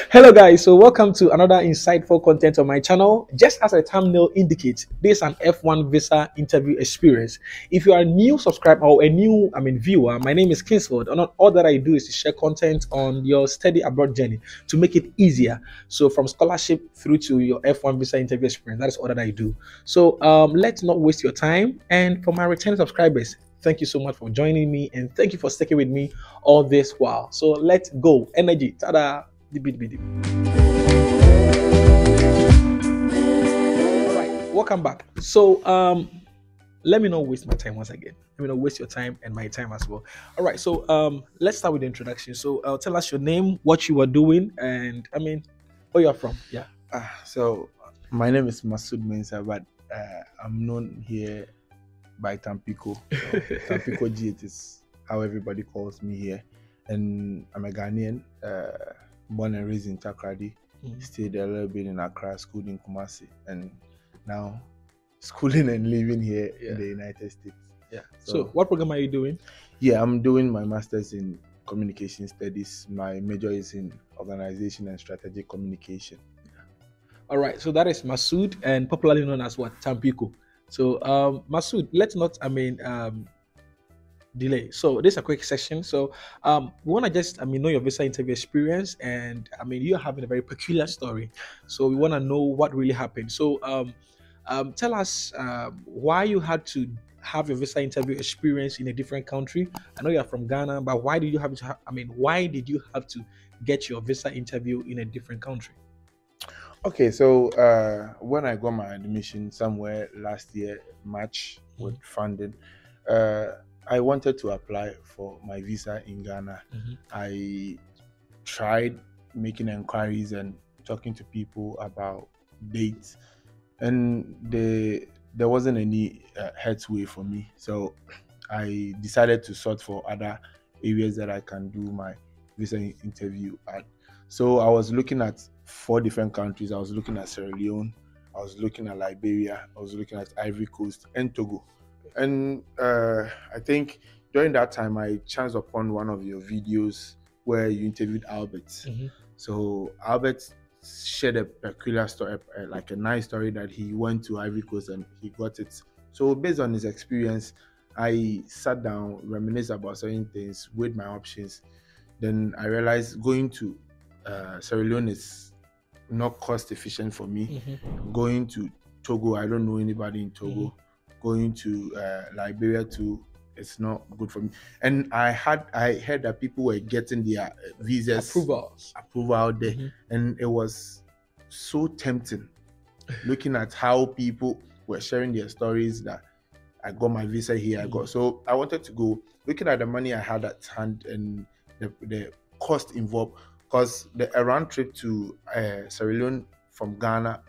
Hello guys, so welcome to another insightful content on my channel. Just as a thumbnail indicates, this is an F1 visa interview experience. If you are a new subscriber or a new viewer, my name is Kingsford, and all that I do is to share content on your study abroad journey to make it easier. So from scholarship through to your F1 visa interview experience, that is all that I do. So let's not waste your time. And for my returning subscribers, thank you so much for joining me, and thank you for sticking with me all this while. So let's go. Energy. Ta-da. All right, welcome back. So let me not waste my time once again. Let me not waste your time and my time as well. All right, so let's start with the introduction. So tell us your name, what you are doing, and where you're from. Yeah. So my name is Masud Mensa, but I'm known here by Tampico. So, Tampico G, it is how everybody calls me here. And I'm a Ghanaian, born and raised in Takrady. Stayed a little bit in Accra, schooled in Kumasi, and now schooling and living here in the United States. Yeah. So what program are you doing? Yeah, I'm doing my master's in communication studies. My major is in organization and strategic communication. All right, so that is Masud, and popularly known as what? Tampico. So Masud, let's not delay. So this is a quick session. So we want to just know your visa interview experience, and you're having a very peculiar story. So we want to know what really happened. So tell us why you had to have your visa interview experience in a different country. I know you're from Ghana, but why did you have to why did you have to get your visa interview in a different country? Okay, so when I got my admission somewhere last year, March, with funding, I wanted to apply for my visa in Ghana. I tried making inquiries and talking to people about dates, and there wasn't any headway for me. So I decided to sort for other areas that I can do my visa interview at. So I was looking at 4 different countries. I was looking at Sierra Leone, I was looking at Liberia, I was looking at Ivory Coast and Togo. And I think during that time, I chanced upon one of your videos where you interviewed Albert. So Albert shared a peculiar story, like a nice story, that he went to Ivory Coast and he got it. So based on his experience, I sat down, reminisced about certain things, weighed my options. Then I realized going to Sierra Leone is not cost efficient for me. Going to Togo, I don't know anybody in Togo. Going to Liberia too, it's not good for me. And I heard that people were getting their visas approval out there, and it was so tempting. Looking at how people were sharing their stories, that I got my visa here, so I wanted to go. Looking at the money I had at hand and the cost involved, because the round trip to Sierra Leone from Ghana,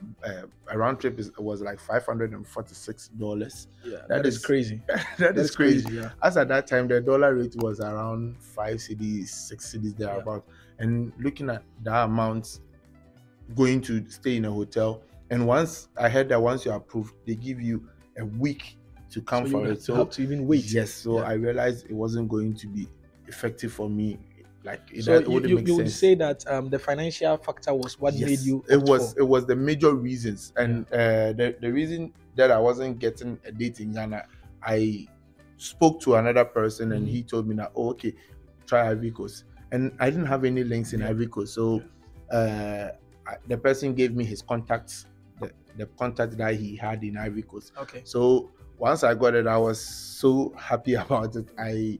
a round trip was like $546. Yeah, that is crazy. that is crazy. Yeah. As at that time, the dollar rate was around 5 cedis, 6 cedis thereabout. And looking at that amount, going to stay in a hotel, and once I heard that once you're approved, they give you a week to come for it. So you have to even wait. Yes. So I realized it wasn't going to be effective for me. Like you would say that the financial factor was what made you it was the major reasons. And the reason that I wasn't getting a date in Ghana, I spoke to another person and he told me that, oh, okay, try Ivory Coast. And I didn't have any links in Ivory Coast, so the person gave me his contacts, the contact that he had in Ivory Coast. Okay. So once I got it, I was so happy about it.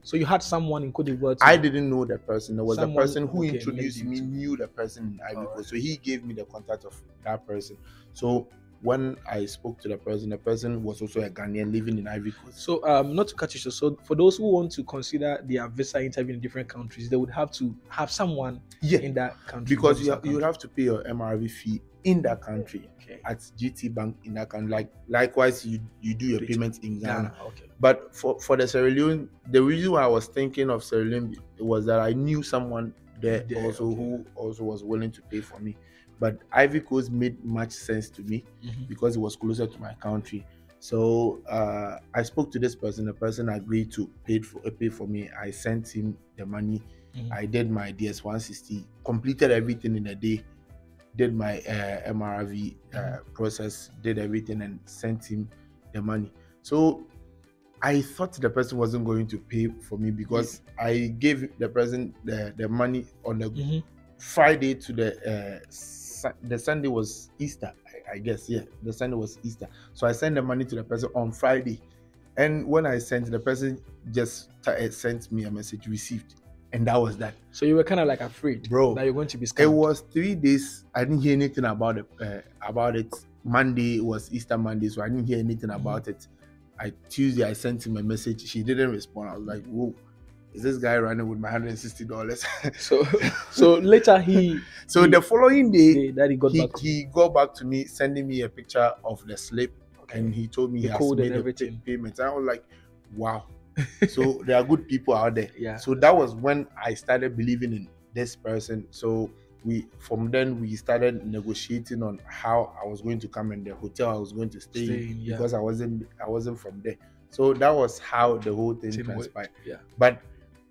So you had someone in Cote d'Ivoire too? I didn't know the person. There was a person who introduced me, knew the person in Ivory Coast. So he gave me the contact of that person. So when I spoke to the person was also a Ghanaian living in Ivory Coast. So not to cut you short, so for those who want to consider their visa interview in different countries, they would have to have someone in that country. Because you would have to pay your MRV fee in that country, at GT Bank in that country. Likewise, you do your payments in Ghana. But for the Sierra Leone, the reason why I was thinking of Sierra Leone was that I knew someone there also who also was willing to pay for me. But Ivory Coast made much sense to me because it was closer to my country. So I spoke to this person. The person agreed to pay for me. I sent him the money I did my DS 160, completed everything in a day, did my MRV process, did everything, and sent him the money. So I thought the person wasn't going to pay for me because I gave the person the money on the Friday to the Sunday was Easter, I guess. Yeah, the Sunday was Easter. So I sent the money to the person on Friday. And when I sent, the person just sent me a message, received. And that was that. So you were kind of like afraid, bro, that you're going to be scammed. It was 3 days. I didn't hear anything about it. Monday was Easter Monday, so I didn't hear anything about it. Tuesday, I sent him a message. She didn't respond. I was like, whoa, is this guy running with my $160? So later the following day, he got back to me, sending me a picture of the slip, and he told me he has made the payments. I was like, wow. So there are good people out there. Yeah. So that was when I started believing in this person. So from then we started negotiating on how I was going to come in the hotel I was going to stay in, because I wasn't from there. So that was how the whole thing transpired. Yeah. But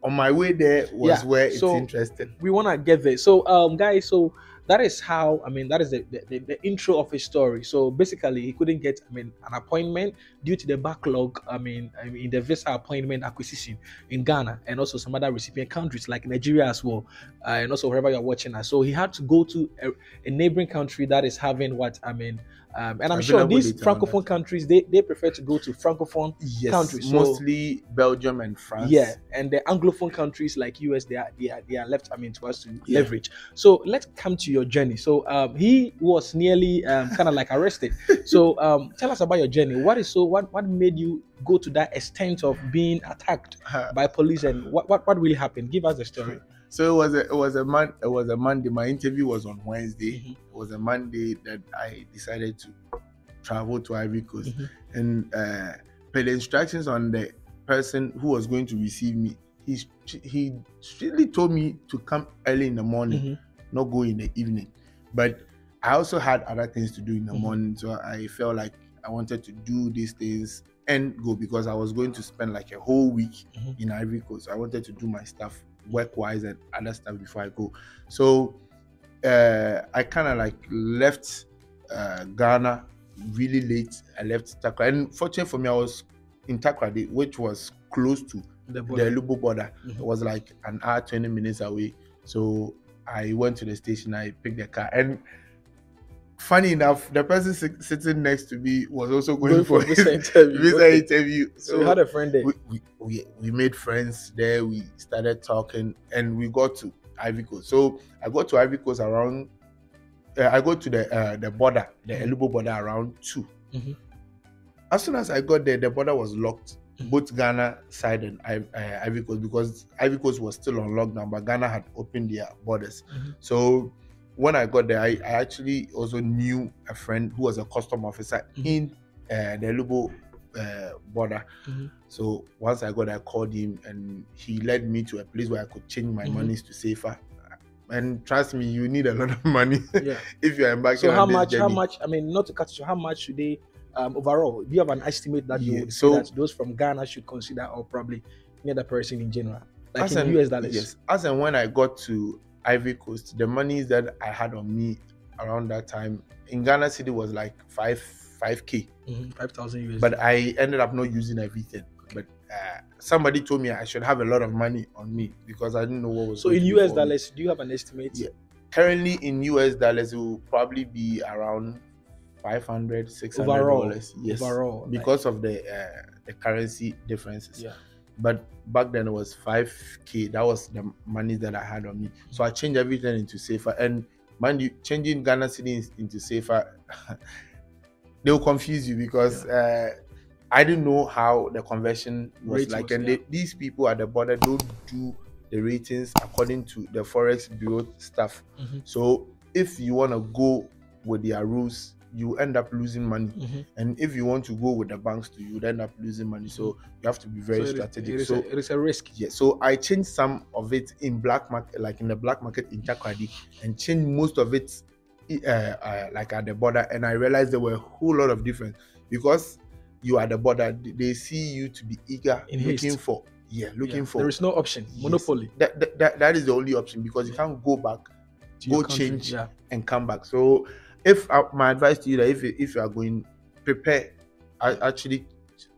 on my way there was where it's interesting. We want to get there. So guys, so that is how, that is the intro of his story. So basically he couldn't get an appointment due to the backlog in the visa appointment acquisition in Ghana, and also some other recipient countries like Nigeria as well, and also wherever you're watching us. So he had to go to a neighboring country that is having and I'm sure these francophone countries, they prefer to go to francophone countries. So, mostly Belgium and France. Yeah, and the anglophone countries like US, they are left to us to leverage. So let's come to your journey. So he was nearly kind of like arrested. So tell us about your journey. What made you go to that extent of being attacked by police, and what really happened? Give us the story. So it was a Monday. My interview was on Wednesday. It was a Monday that I decided to travel to Ivory Coast, and per the instructions on the person who was going to receive me, he strictly told me to come early in the morning, not go in the evening. But I also had other things to do in the morning, so I felt like I wanted to do these things and go, because I was going to spend like a whole week in Ivory Coast. I wanted to do my stuff work-wise and other stuff before I go. So I kind of like left Ghana really late. I left Takrady, and fortunately for me, I was in Takrady, which was close to the Lubo border. It was like an hour 20 minutes away. So I went to the station, I picked the car, and funny enough, the person sitting next to me was also going for visa interview. So you had a friend there. We made friends there. We started talking, and we got to Ivory Coast. So I got to Ivory Coast around. I go to the border, the Lubo border, around 2. As soon as I got there, the border was locked, both Ghana side and Ivory Coast, because Ivory Coast was still on lockdown, but Ghana had opened their borders. So when I got there, I actually also knew a friend who was a custom officer in the Lubo border. So once I got there, I called him, and he led me to a place where I could change my monies to safer. And trust me, you need a lot of money if you're embarking on this journey. How much? Not to cut you, how much should they overall? Do you have an estimate that you would say that those from Ghana should consider, or probably any other person in general, like in US dollars? Yes. As and when I got to Ivory Coast, the monies that I had on me around that time in Ghana City was like 5K, 5,000 USD. But I ended up not using everything. But somebody told me I should have a lot of money on me, because I didn't know what was. So in US dollars, do you have an estimate? Yeah. Currently in US dollars, it will probably be around $500, $600. Yes. Overall, because of the currency differences. Yeah. But back then it was 5K. That was the money that I had on me. So I changed everything into safer. And mind you, changing Ghana Cedi into safer, they will confuse you, because I didn't know how the conversion was like. And these people at the border don't do the ratings according to the Forex Bureau stuff. So if you want to go with their rules, you end up losing money. And if you want to go with the banks too, you would end up losing money. So you have to be very strategic. So it is a risk. Yeah. So I changed some of it in black market, like in the black market in Takrady, and changed most of it like at the border. And I realized there were a whole lot of difference, because you are at the border, they see you to be eager, looking for looking for. There is no option. Monopoly. That is the only option, because you can't go back, go change, Yeah. and come back. So if my advice to you, that if you are going, prepare. Actually,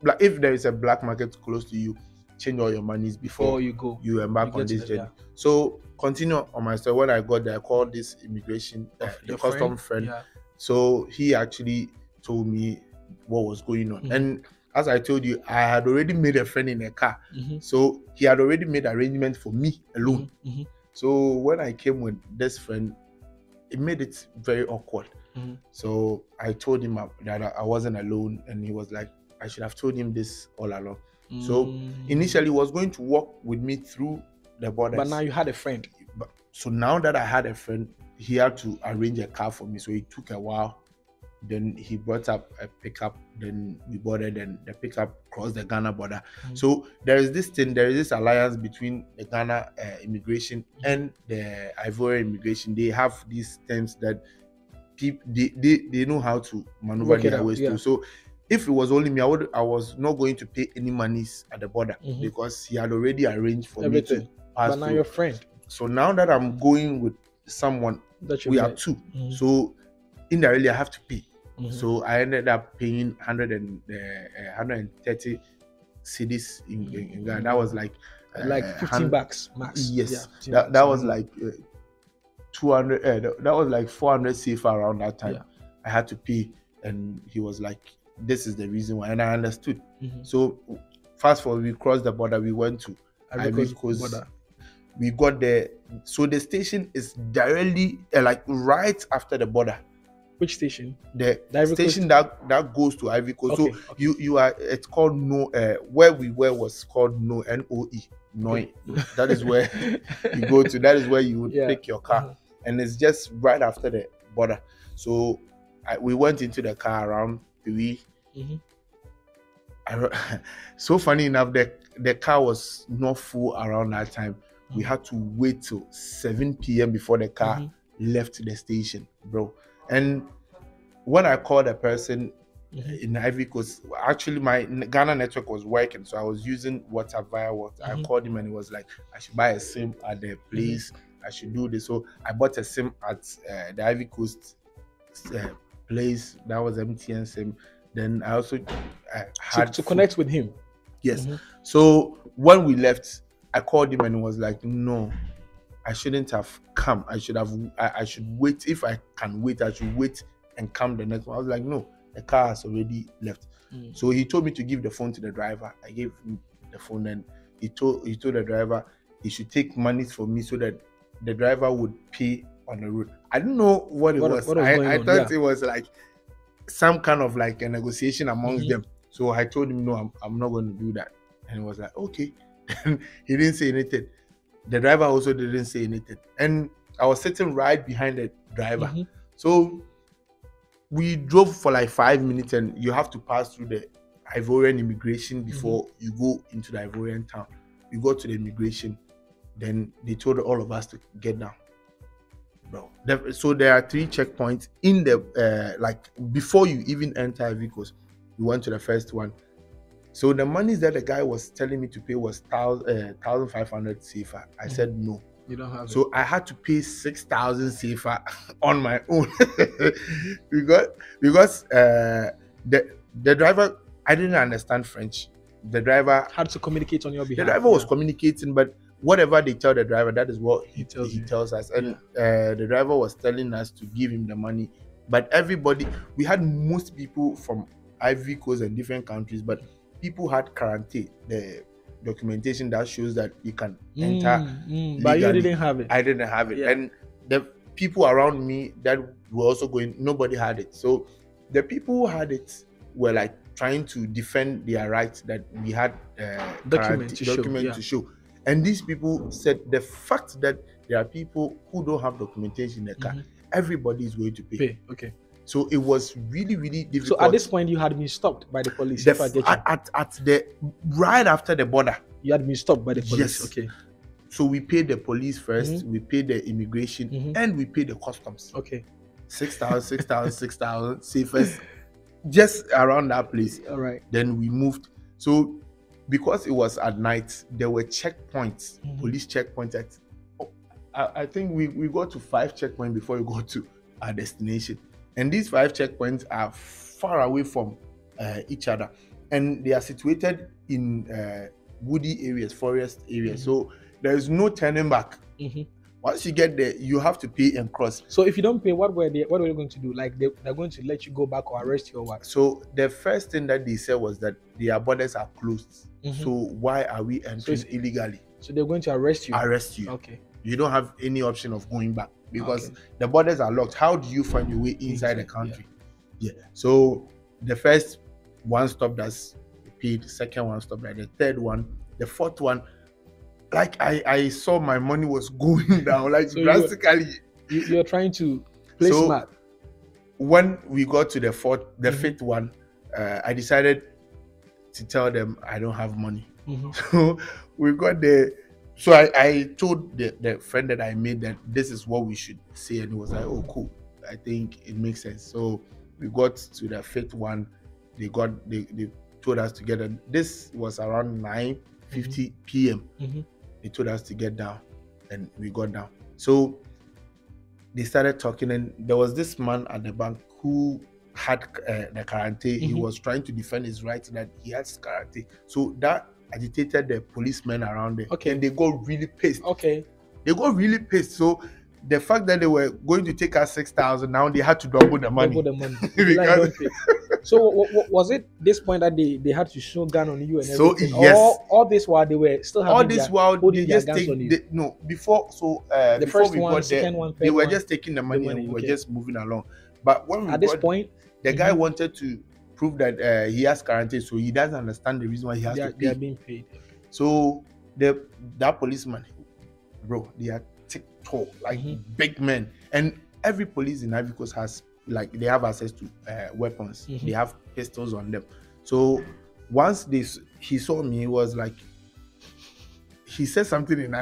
like, if there is a black market close to you, change all your monies before you go. You embark on this journey. So continue on my story. When I got there, I called this immigration, the custom friend. Yeah. So he actually told me what was going on. And as I told you, I had already made a friend in a car. So he had already made arrangements for me alone. So when I came with this friend, it made it very awkward. So I told him that I wasn't alone, and he was like, I should have told him this all along. So initially he was going to walk with me through the borders. But now you had a friend. So now that I had a friend, he had to arrange a car for me. So it took a while. Then he brought up a pickup. Then we boarded, and the pickup crossed the Ghana border. So there is this alliance between the Ghana immigration and the Ivory immigration. They have these terms that they know how to maneuver their ways through. So if it was only me, I was not going to pay any monies at the border, because he had already arranged for everything me to pass. But now your friend. So now that I'm going with someone, we are two. So indirectly I have to pay. So I ended up paying 130 cedis in Ghana. That was like 15 bucks max. Yes, that was like 200. That was like 400 CFA around that time. I had to pay, and he was like, "This is the reason why," and I understood. So fast forward, we crossed the border. We went to Ivory Coast border. We got there. So the station is directly like right after the border. Which station? The station that goes to Ivory Coast. Okay, so you are. It's called No. Where we were was called No, NOE. Noi. That is where you go to. That is where you would pick your car, and it's just right after the border. So we went into the car around 3. So funny enough, the car was not full around that time. We had to wait till 7 p.m. before the car left the station, bro. And when I called a person in Ivory Coast, actually my Ghana network was working, so I was using WhatsApp via WhatsApp. I called him, and he was like, I should buy a SIM at the place. I should do this. So I bought a SIM at the Ivory Coast place. That was MTN SIM. Then I also had to connect with him. Yes. So when we left, I called him, and he was like, no, I shouldn't have come. I should wait. If I can wait, I should wait and come the next one. I was like, no, the car has already left. So he told me to give the phone to the driver. I gave him the phone, and he told the driver he should take money from me so that the driver would pay on the road. I don't know what it was. I thought it was like some kind of like a negotiation amongst them. So I told him, no, I'm not going to do that. And he was like, okay. And he didn't say anything. The driver also didn't say anything. And I was sitting right behind the driver. So we drove for like 5 minutes, and you have to pass through the Ivorian immigration before you go into the Ivorian town. We got to the immigration, then they told all of us to get down. Bro. So there are 3 checkpoints in the like before you even enter Ivory Coast. We went to the first one. So the money that the guy was telling me to pay was 1,500 CFA. I said no. You don't have it. So I had to pay 6,000 CFA on my own because the driver, I didn't understand French. The driver had to communicate on your behalf. The driver was communicating, but whatever they tell the driver, that is what he tells us. And the driver was telling us to give him the money. But everybody, we had most people from Ivory Coast and different countries, but people had quarantine, the documentation that shows that you can enter. But you didn't have it. I didn't have it. And the people around me that were also going, nobody had it. So the people who had it were like trying to defend their rights that we had document to show. And these people said the fact that there are people who don't have documentation in the car, everybody is going to pay. Okay. So it was really, really difficult. So at this point, you had been stopped by the police. Right after the border, you had been stopped by the police. Yes. Okay. So we paid the police first, we paid the immigration, and we paid the customs. Okay. 6,000, safest, just around that place. All right. Then we moved. So because it was at night, there were checkpoints, police checkpoints. I think we got to 5 checkpoints before we got to our destination. And these 5 checkpoints are far away from each other. And they are situated in woody areas, forest areas. So there is no turning back. Once you get there, you have to pay and cross. So if you don't pay, what were they going to do? Like they're going to let you go back or arrest you or what? So the first thing that they said was that their borders are closed. So why are we entering illegally? So they're going to arrest you? Arrest you. Okay. You don't have any option of going back because the borders are locked. How do you find your way inside the country? Yeah. So the first one stop that's paid, second one stop, like the third one, the fourth one, like I saw my money was going down, like so drastically. You're trying to play smart. When we got to the fifth one, I decided to tell them I don't have money. So we got there. So I told the friend that I made that this is what we should say, and he was like, "Oh, cool. I think it makes sense." So we got to the fifth one. They told us to get in. This was around 9:50 p.m. They told us to get down, and we got down. So they started talking, and there was this man at the bank who had the quarantine. He was trying to defend his right that he has quarantine. So that agitated the policemen around there. And they got really pissed. They got really pissed. So the fact that they were going to take us 6,000, now they had to double the money. Because so was it this point that they had to show gun on you and everything? So yes, all this while they were still having they just guns on you? No, before. So the before first we one, got there, one, they were just taking the money and we were just moving along. But when we at this point, the guy wanted to prove that he has quarantine, so he doesn't understand the reason why he has to pay. They are being paid. So that policeman, bro, they are tall, like big men, and every police in Ivory Coast has, like, they have access to weapons. They have pistols on them. So once he saw me, he was like, he said something in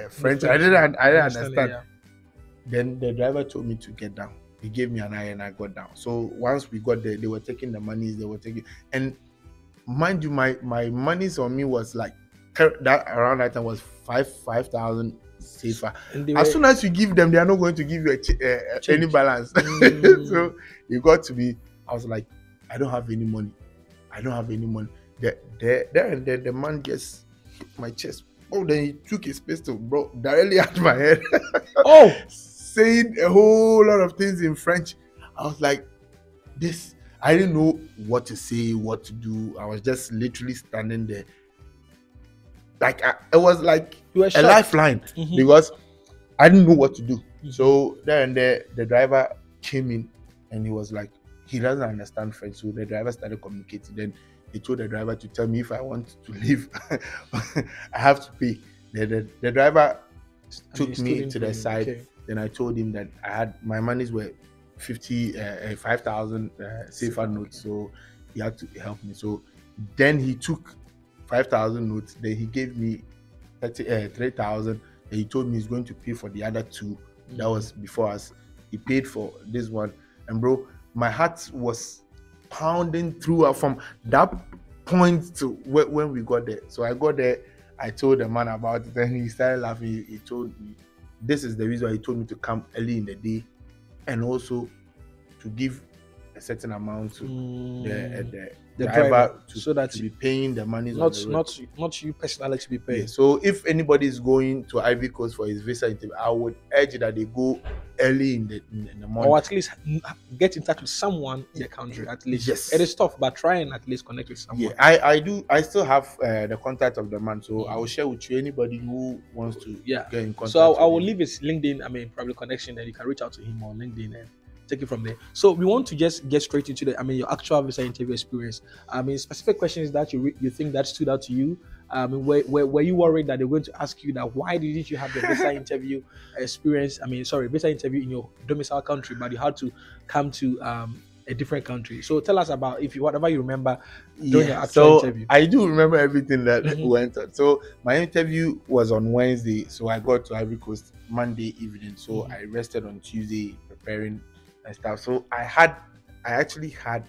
French. I didn't understand. Then the driver told me to get down. He gave me an eye and I got down. So once we got there, they were taking the monies. They were taking, and mind you, my monies on me was like that around that time was 5,000 safer. As soon as you give them, they are not going to give you any balance. So you got to be. I was like, I don't have any money. I don't have any money. There and then the man just hit my chest. Oh, then he took his pistol, bro, directly at my head. Oh, saying a whole lot of things in French. I was like, this. I didn't know what to say, what to do. I was just literally standing there. Like it was like a lifeline because I didn't know what to do. So there and there, the driver came in and he was like, he doesn't understand French. So the driver started communicating. Then he told the driver to tell me if I want to leave, I have to pay. The driver took me to the side. Okay. Then I told him that I had my monies were 5,000 safer notes, so he had to help me. So then he took 5,000 notes. Then he gave me 3,000. He told me he's going to pay for the other 2. That was before us. He paid for this one, and bro, my heart was pounding through from that point to when we got there. So I got there. I told the man about it, and he started laughing. He told me this is the reason why he told me to come early in the day, and also to give a certain amount to the driver so that to be paying the money. Not you personally to be paid. Yeah, so if anybody is going to Ivory Coast for his visa interview, I would urge that they go early in the morning, or at least get in touch with someone in the country. At least, yes, it is tough, but try and at least connect with someone. Yeah, I do. I still have the contact of the man, so I will share with you anybody who wants to get in contact. So I will leave his LinkedIn, probably connection, that you can reach out to him on LinkedIn and take it from there. So we want to just get straight into your actual visa interview experience. Specific questions that you think that stood out to you. Were you worried that they're going to ask you that why didn't you have the visa interview experience? Visa interview in your domicile country, but you had to come to a different country. So tell us about whatever you remember during your actual interview. I do remember everything that went on. So my interview was on Wednesday, so I got to Ivory Coast Monday evening. So I rested on Tuesday preparing and stuff. So I actually had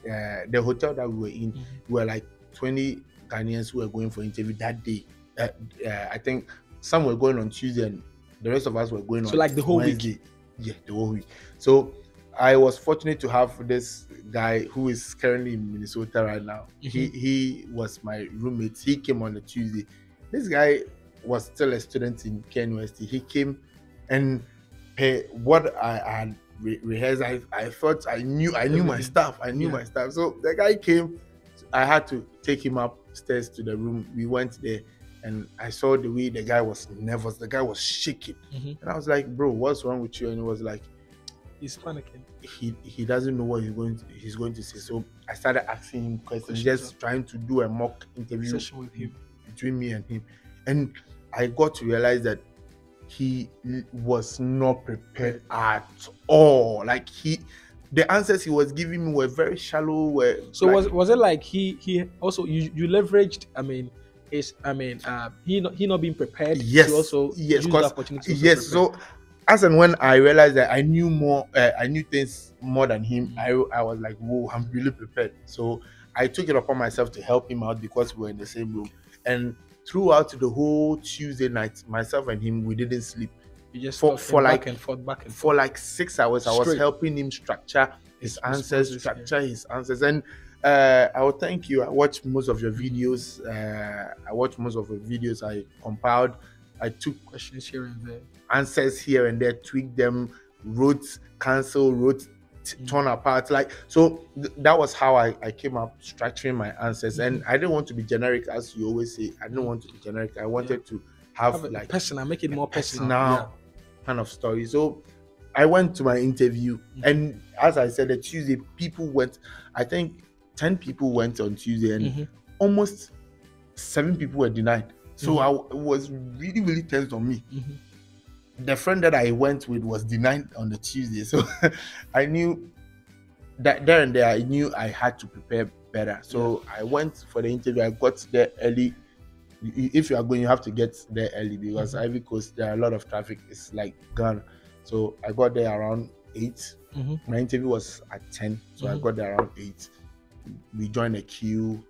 the hotel that we were in. We were like 20 Ghanaians who were going for interview that day. I think some were going on Tuesday and the rest of us were going on like the whole Wednesday. week. Yeah, the whole week. So I was fortunate to have this guy who is currently in Minnesota right now. He was my roommate. He came on a Tuesday. This guy was still a student in Ken University. He came, and what I had rehearsed, I thought I knew my stuff. I knew my stuff. So the guy came. I had to take him upstairs to the room. We went there, and I saw the way the guy was nervous. The guy was shaking, and I was like, "Bro, what's wrong with you?" And he was like, "He's panicking. He doesn't know what he's going to say." So I started asking him questions, just trying to do a mock interview session with him, between me and him. And I got to realize that he was not prepared at all. Like the answers he was giving me were very shallow. So like, was it like he also you leveraged? I mean, he not being prepared. Yes. To also use the opportunity. Yes. So as and when I realized that I knew more, I knew things more than him, I was like, whoa, I'm really prepared. So I took it upon myself to help him out because we were in the same room. And throughout the whole Tuesday night, myself and him, we didn't sleep. You just for like back and forth. For like 6 hours, I was helping him structure his answers, And I will thank you. I watched most of your videos. I compiled. I took questions here and there, answers here and there, tweaked them, wrote, torn apart. Like, so that was how I came up structuring my answers. And I didn't want to be generic, as you always say. I didn't want to be generic. I wanted to have like personal, make it more personal kind of story. So I went to my interview, and as I said, the Tuesday people went. I think 10 people went on Tuesday, and almost 7 people were denied. So I was really, really tense on me. The friend that I went with was denied on the Tuesday. So I knew that there and there, I knew I had to prepare better. So I went for the interview. I got there early. If you are going, you have to get there early because Ivory Coast, there are a lot of traffic. It's like Ghana. So I got there around 8. My interview was at 10. So I got there around 8. We joined a queue.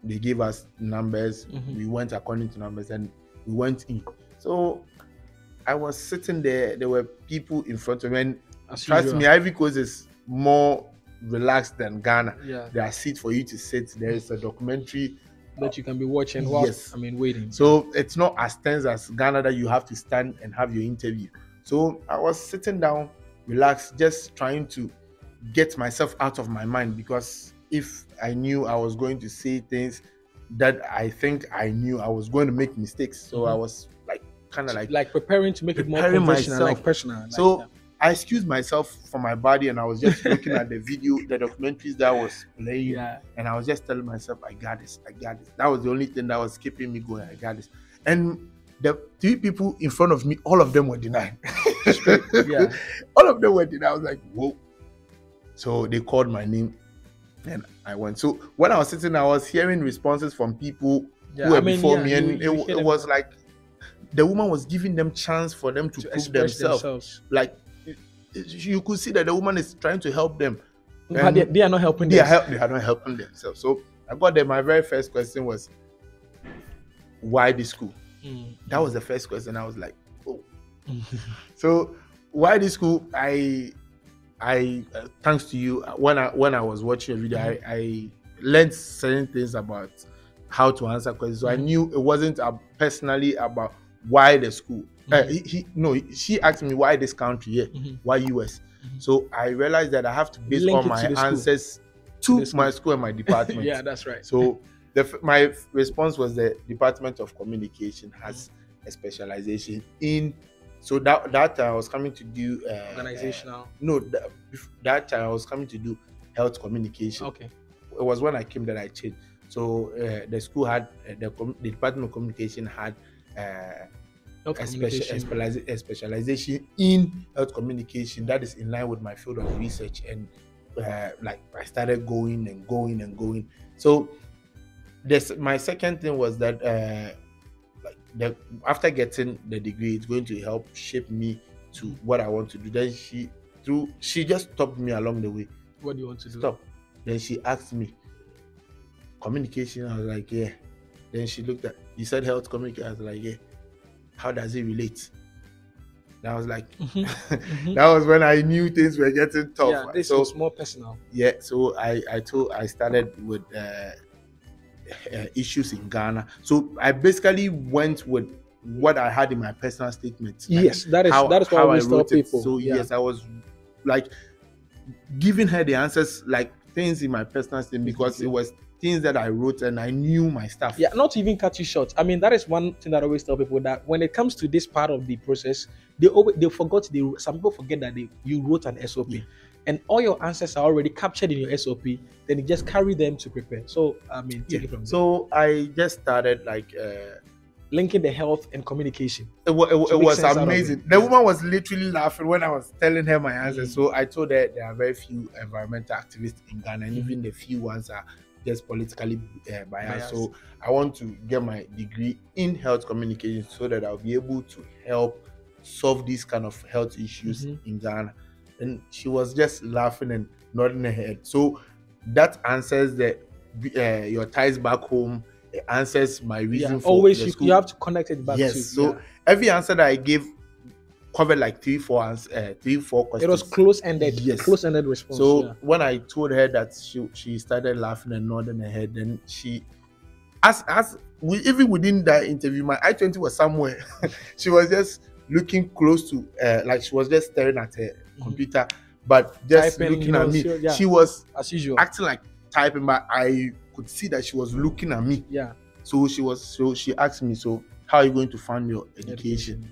They gave us numbers. We went according to numbers and we went in. So I was sitting there. There were people in front of me. And trust me, Ivory Coast is more relaxed than Ghana. There are seats for you to sit. There is a documentary that you can be watching while waiting. So it's not as tense as Ghana that you have to stand and have your interview. So I was sitting down, relaxed, just trying to get myself out of my mind, because if I knew I was going to say things that I think I knew, I was going to make mistakes. So I was like kind of like preparing to make it more conventional, like personal. So I excused myself from my body, and I was just looking at the video, the documentaries that was playing, and I was just telling myself, I got this. That was the only thing that was keeping me going. I got this. And the 3 people in front of me, all of them were denied. All of them were denied. I was like, whoa. So they called my name and I went. So when I was sitting, I was hearing responses from people who were before me, and it was like the woman was giving them chance for them to prove themselves. Like, you could see that the woman is trying to help them. But they are not helping them. They are not helping themselves. So I got there. My very first question was, why this school? That was the first question. I was like, oh. So why this school? I thanks to you, when I was watching your video, I learned certain things about how to answer questions. So I knew it wasn't personally about why the school. She asked me why this country, why US. So I realized that I have to base all my answers to my school and my department. That's right. So my response was the Department of Communication has a specialization in. So that I was coming to do organizational. That time I was coming to do health communication. Okay. It was when I came that I changed. So the school had the Department of Communication had a specialization in health communication that is in line with my field of research, and like I started going. So my second thing was that after getting the degree, it's going to help shape me to what I want to do. Then she just stopped me along the way. What do you want to do? Stop. Then she asked me, communication. I was like, yeah. Then she looked at, you said health communication. I was like, yeah. How does it relate? And I was like, that was when I knew things were getting tough. Yeah, this was more personal. Yeah, so I started with issues in Ghana. So I basically went with what I had in my personal statement. Yes, that is what I always tell people. So yes, I was like giving her the answers, like things in my personal statement, because it was things that I wrote and I knew my stuff. Yeah, not to even cut you short. I mean, that is one thing that I always tell people, that when it comes to this part of the process, some people forget that you wrote an SOP. Yeah. And all your answers are already captured in your SOP. Then you just carry them to prepare. So I mean, take it from there. So I just started like linking the health and communication. It was amazing. The woman was literally laughing when I was telling her my answers. So I told her there are very few environmental activists in Ghana, and even the few ones are just politically biased. So I want to get my degree in health communication so that I'll be able to help solve these kind of health issues in Ghana. And she was just laughing and nodding her head. So that answers your ties back home. It answers my reason for always the you have to connect it back to. So every answer that I gave covered like 3-4 questions. It was close-ended. Yes. Close-ended response. So when I told her that, she started laughing and nodding her head. Then she, even within that interview, my I-20 was somewhere. She was just looking close to, like she was just staring at her computer, but just typing, looking at me. She was as usual acting like typing, but I could see that she was looking at me. Yeah. So she asked me, so how are you going to fund your education?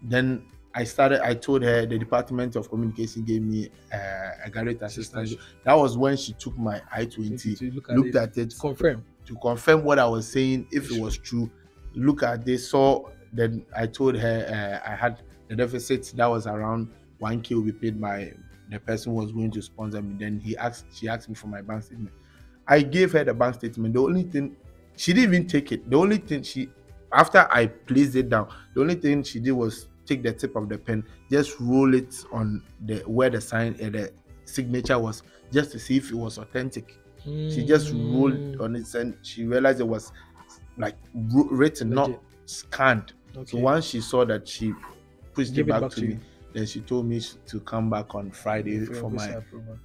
Then I told her the Department of Communication gave me a graduate assistant. That was when she took my I-20, looked at it to confirm what I was saying, if it was true. Look at this. So then I told her I had the deficit that was around 1K will be paid by the person who was going to sponsor me. Then she asked me for my bank statement. I gave her the bank statement. The only thing, she didn't even take it. The only thing after I placed it down, the only thing she did was take the tip of the pen, just roll it on where the sign and the signature was, just to see if it was authentic. She just rolled on it and she realized it was like written, not scanned. So once she saw that, she pushed it back to me. Then she told me to come back on Friday for my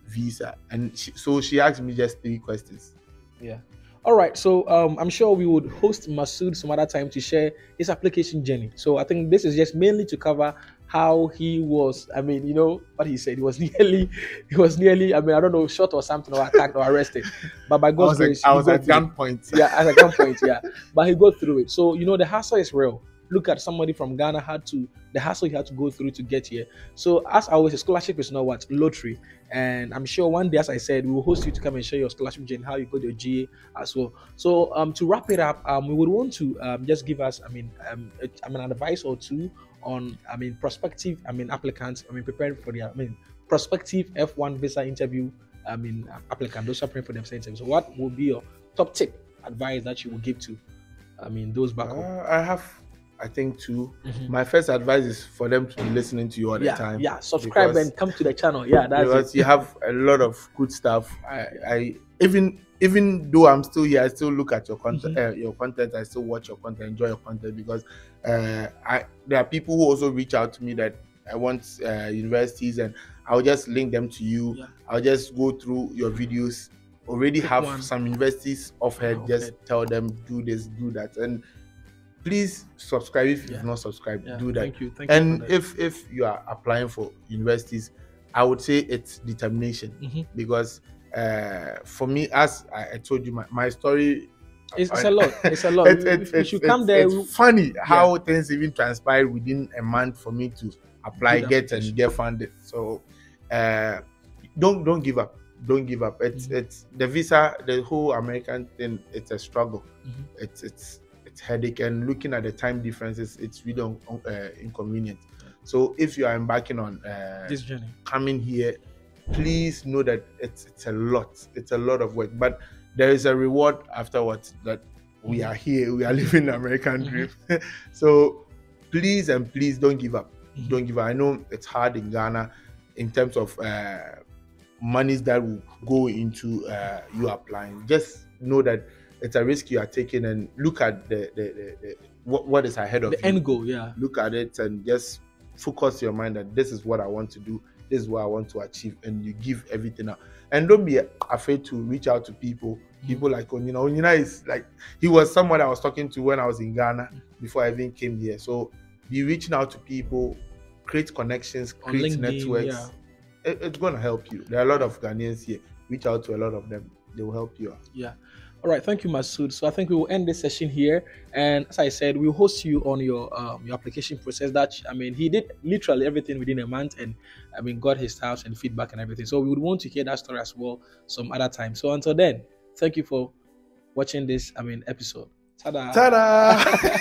visa. And she asked me just 3 questions. Yeah. All right. So I'm sure we would host Masud some other time to share his application journey. So I think this is just mainly to cover how he was. I mean, you know what he said. He was nearly. I mean, I don't know, shot or something, or attacked or arrested. But by God's grace, I was at gunpoint. Yeah, at a gunpoint. Yeah. But he got through it. So you know, the hassle is real. Look at somebody from Ghana the hassle he had to go through to get here. So as always, a scholarship is not what? Lottery. And I'm sure one day, as I said, we will host you to come and share your scholarship journey, how you got your GA as well. So to wrap it up, we would want to just give us, an advice or two on, prospective, applicants, preparing for their, prospective F1 visa interview, applicant, those are preparing for their visa interview. So what would be your top tip advice that you would give to, those back home? I think 2. My first advice is for them to be listening to you all the time. Yeah, subscribe and come to the channel. Yeah, that's because you have a lot of good stuff. I even though I'm still here, I still look at your content. I still watch your content, enjoy your content, because there are people who also reach out to me that I want universities, and I'll just link them to you. Yeah. I'll just go through your videos. Already have some universities offered. Just tell them do this, do that, and please subscribe if you've not subscribed. Do that. Thank you. And if you are applying for universities, I would say it's determination, because for me, as I told you, my story, it's a lot. It's a lot. If you come there, it's funny how things even transpired within a month for me to apply, get funded. So don't give up. Don't give up. It's the visa, the whole American thing. It's a struggle. It's headache, and looking at the time differences, it's really inconvenient. So if you are embarking on this journey, coming here, please know that it's a lot of work, but there is a reward afterwards. That we are here, we are living the American dream. So please don't give up. Don't give up. I know it's hard in Ghana in terms of monies that will go into you applying. Just know that it's a risk you are taking, and look at what is ahead of you. The end goal, yeah. Look at it and just focus your mind that this is what I want to do, this is what I want to achieve, and you give everything up. And don't be afraid to reach out to people. People like Onyina. Onyina is like, he was someone I was talking to when I was in Ghana before I even came here. So be reaching out to people, create connections, create LinkedIn, networks. yeah. It's going to help you. There are a lot of Ghanaians here. Reach out to a lot of them. They will help you out. Yeah. All right. Thank you, Masud. So I think we will end this session here. And as I said, we'll host you on your application process. That, I mean, he did literally everything within a month, and I mean, got his house and feedback and everything. So we would want to hear that story as well some other time. So until then, thank you for watching this, episode. Ta-da! Ta-da!